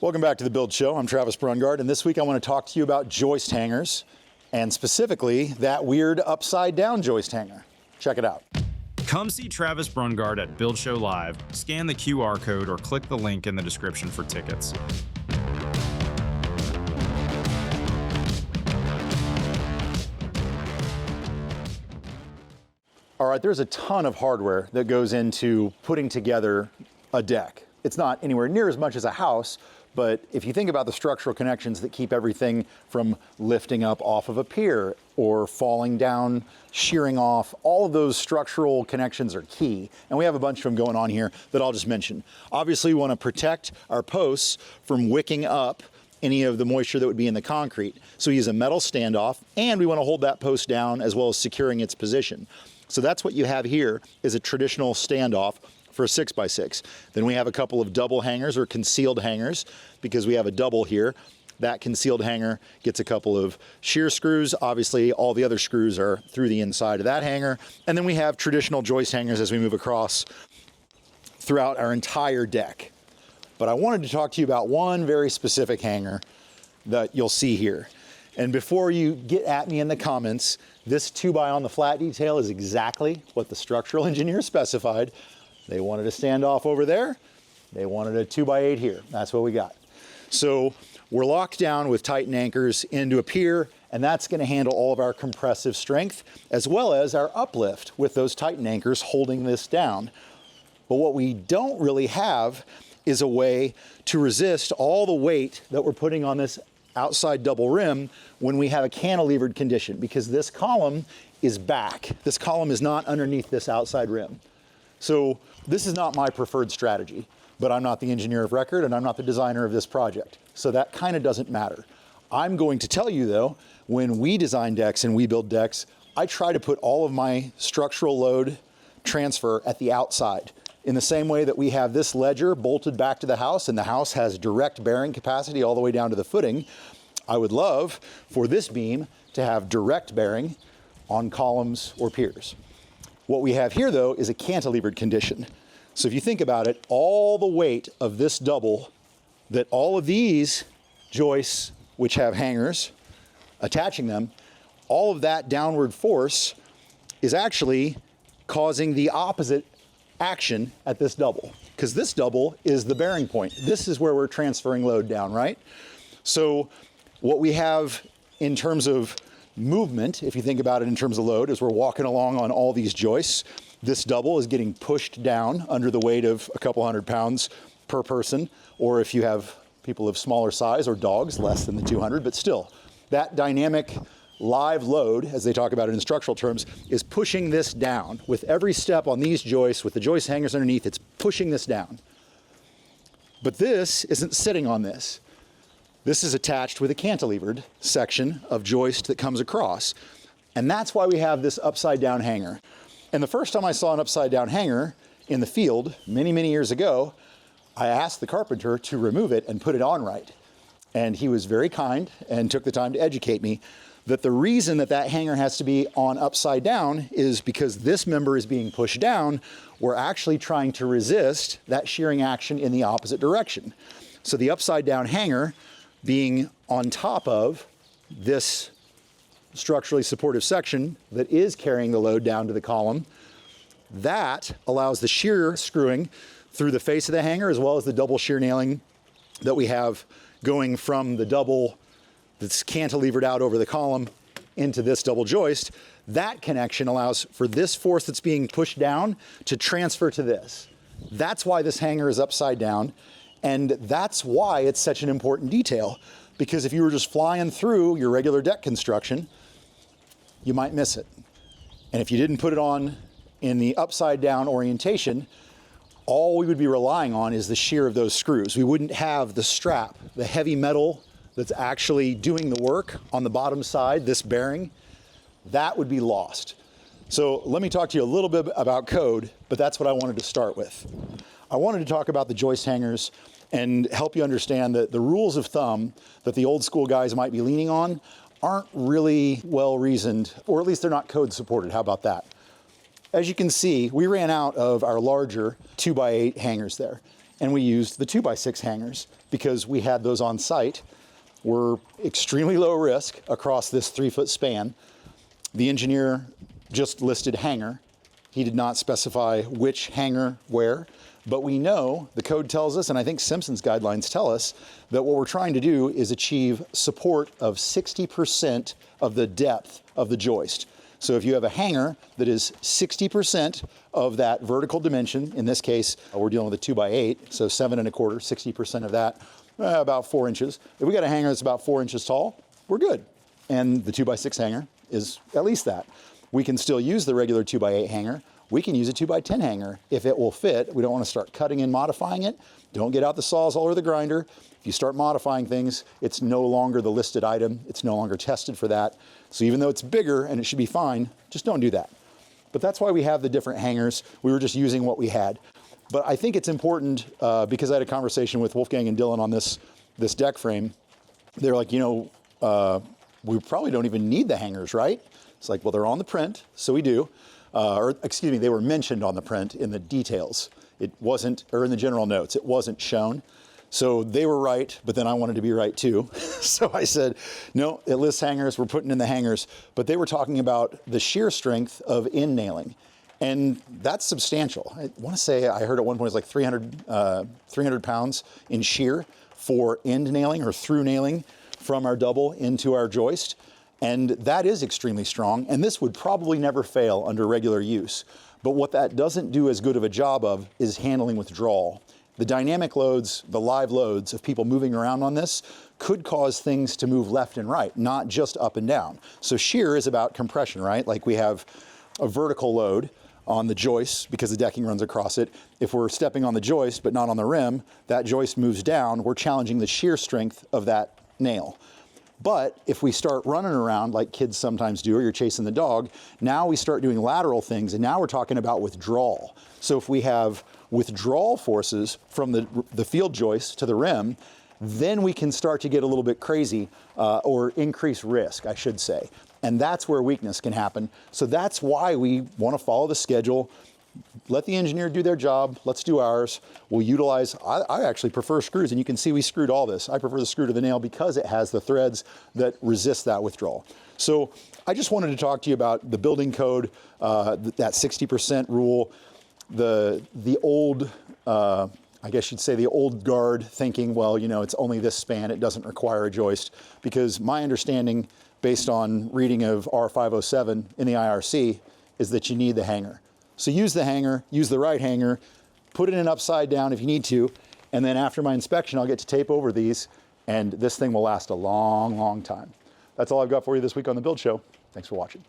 Welcome back to the Build Show. I'm Travis Brungard, and this week I want to talk to you about joist hangers, and specifically that weird upside down joist hanger. Check it out. Come see Travis Brungard at Build Show Live, scan the QR code, or click the link in the description for tickets. All right, there's a ton of hardware that goes into putting together a deck. It's not anywhere near as much as a house, but if you think about the structural connections that keep everything from lifting up off of a pier or falling down, shearing off, all of those structural connections are key. And we have a bunch of them going on here that I'll just mention. Obviously, we want to protect our posts from wicking up any of the moisture that would be in the concrete. So we use a metal standoff, and we want to hold that post down as well as securing its position. So that's what you have here, is a traditional standoff for a 6x6. Then we have a couple of double hangers or concealed hangers, because we have a double here. That concealed hanger gets a couple of shear screws. Obviously, all the other screws are through the inside of that hanger. And then we have traditional joist hangers as we move across throughout our entire deck. But I wanted to talk to you about one very specific hanger that you'll see here. And before you get at me in the comments, this 2x on the flat detail is exactly what the structural engineer specified. They wanted a standoff over there. They wanted a 2x8 here. That's what we got. So we're locked down with Titan anchors into a pier, and that's going to handle all of our compressive strength as well as our uplift with those Titan anchors holding this down. But what we don't really have is a way to resist all the weight that we're putting on this outside double rim when we have a cantilevered condition, because this column is back. This column is not underneath this outside rim. So this is not my preferred strategy, but I'm not the engineer of record and I'm not the designer of this project. So that kind of doesn't matter. I'm going to tell you though, when we design decks and we build decks, I try to put all of my structural load transfer at the outside. In the same way that we have this ledger bolted back to the house and the house has direct bearing capacity all the way down to the footing, I would love for this beam to have direct bearing on columns or piers. What we have here though is a cantilevered condition. So if you think about it, all the weight of this double that all of these joists, which have hangers attaching them, all of that downward force is actually causing the opposite action at this double, because this double is the bearing point. This is where we're transferring load down, right? So what we have in terms of movement, if you think about it in terms of load, as we're walking along on all these joists, this double is getting pushed down under the weight of a couple hundred pounds per person, or if you have people of smaller size or dogs, less than the 200, but still, that dynamic live load, as they talk about it in structural terms, is pushing this down. With every step on these joists, with the joist hangers underneath, it's pushing this down. But this isn't sitting on this. This is attached with a cantilevered section of joist that comes across. And that's why we have this upside down hanger. And the first time I saw an upside down hanger in the field, many, many years ago, I asked the carpenter to remove it and put it on right. And he was very kind and took the time to educate me that the reason that that hanger has to be on upside down is because this member is being pushed down. We're actually trying to resist that shearing action in the opposite direction. So the upside down hanger being on top of this structurally supportive section that is carrying the load down to the column, that allows the shear screwing through the face of the hanger as well as the double shear nailing that we have going from the double that's cantilevered out over the column into this double joist. That connection allows for this force that's being pushed down to transfer to this. That's why this hanger is upside down. And that's why it's such an important detail, because if you were just flying through your regular deck construction, you might miss it. And if you didn't put it on in the upside down orientation, all we would be relying on is the shear of those screws. We wouldn't have the strap, the heavy metal that's actually doing the work on the bottom side, this bearing, that would be lost. So let me talk to you a little bit about code, but that's what I wanted to start with. I wanted to talk about the joist hangers and help you understand that the rules of thumb that the old school guys might be leaning on aren't really well reasoned, or at least they're not code supported. How about that? As you can see, we ran out of our larger 2x8 hangers there. and we used the 2x6 hangers because we had those on site. We're extremely low risk across this 3-foot span. The engineer just listed hanger. He did not specify which hanger where, but we know the code tells us, and I think Simpson's guidelines tell us, that what we're trying to do is achieve support of 60% of the depth of the joist. So if you have a hanger that is 60% of that vertical dimension, in this case, we're dealing with a 2x8, so 7 1/4, 60% of that, about 4 inches. If we got a hanger that's about 4 inches tall, we're good. And the 2x6 hanger is at least that. We can still use the regular 2x8 hanger. We can use a 2x10 hanger if it will fit. We don't want to start cutting and modifying it. Don't get out the saws all over the grinder. If you start modifying things, it's no longer the listed item. It's no longer tested for that. So even though it's bigger and it should be fine, just don't do that. But that's why we have the different hangers. We were just using what we had. But I think it's important because I had a conversation with Wolfgang and Dylan on this deck frame. They're like, we probably don't even need the hangers, right? It's like, well, they're on the print, so we do. Or excuse me, they were mentioned on the print in the details. It wasn't, or in the general notes, it wasn't shown. So they were right, but then I wanted to be right too. So I said, no, it lists hangers, we're putting in the hangers. But they were talking about the shear strength of end nailing. And that's substantial. I want to say, I heard at one point it was like 300 pounds in shear for end nailing or through nailing from our double into our joist. And that is extremely strong, and this would probably never fail under regular use. But what that doesn't do as good of a job of is handling withdrawal. The dynamic loads, the live loads of people moving around on this could cause things to move left and right, not just up and down. So shear is about compression, right? Like we have a vertical load on the joist because the decking runs across it. If we're stepping on the joist but not on the rim, that joist moves down. We're challenging the shear strength of that nail. But if we start running around like kids sometimes do, or you're chasing the dog, now we start doing lateral things, and now we're talking about withdrawal. So if we have withdrawal forces from the field joist to the rim, then we can start to get a little bit crazy, or increase risk, I should say. And that's where weakness can happen. So that's why we want to follow the schedule. Let the engineer do their job. Let's do ours. We'll utilize, I actually prefer screws, and you can see we screwed all this. I prefer the screw to the nail because it has the threads that resist that withdrawal. So I just wanted to talk to you about the building code, that 60% rule, the old, I guess you'd say the old guard thinking, well, it's only this span, it doesn't require a joist, because my understanding based on reading of R507 in the IRC is that you need the hanger. So use the hanger, use the right hanger, put it in upside down if you need to, and then after my inspection, I'll get to tape over these, and this thing will last a long, long time. That's all I've got for you this week on The Build Show. Thanks for watching.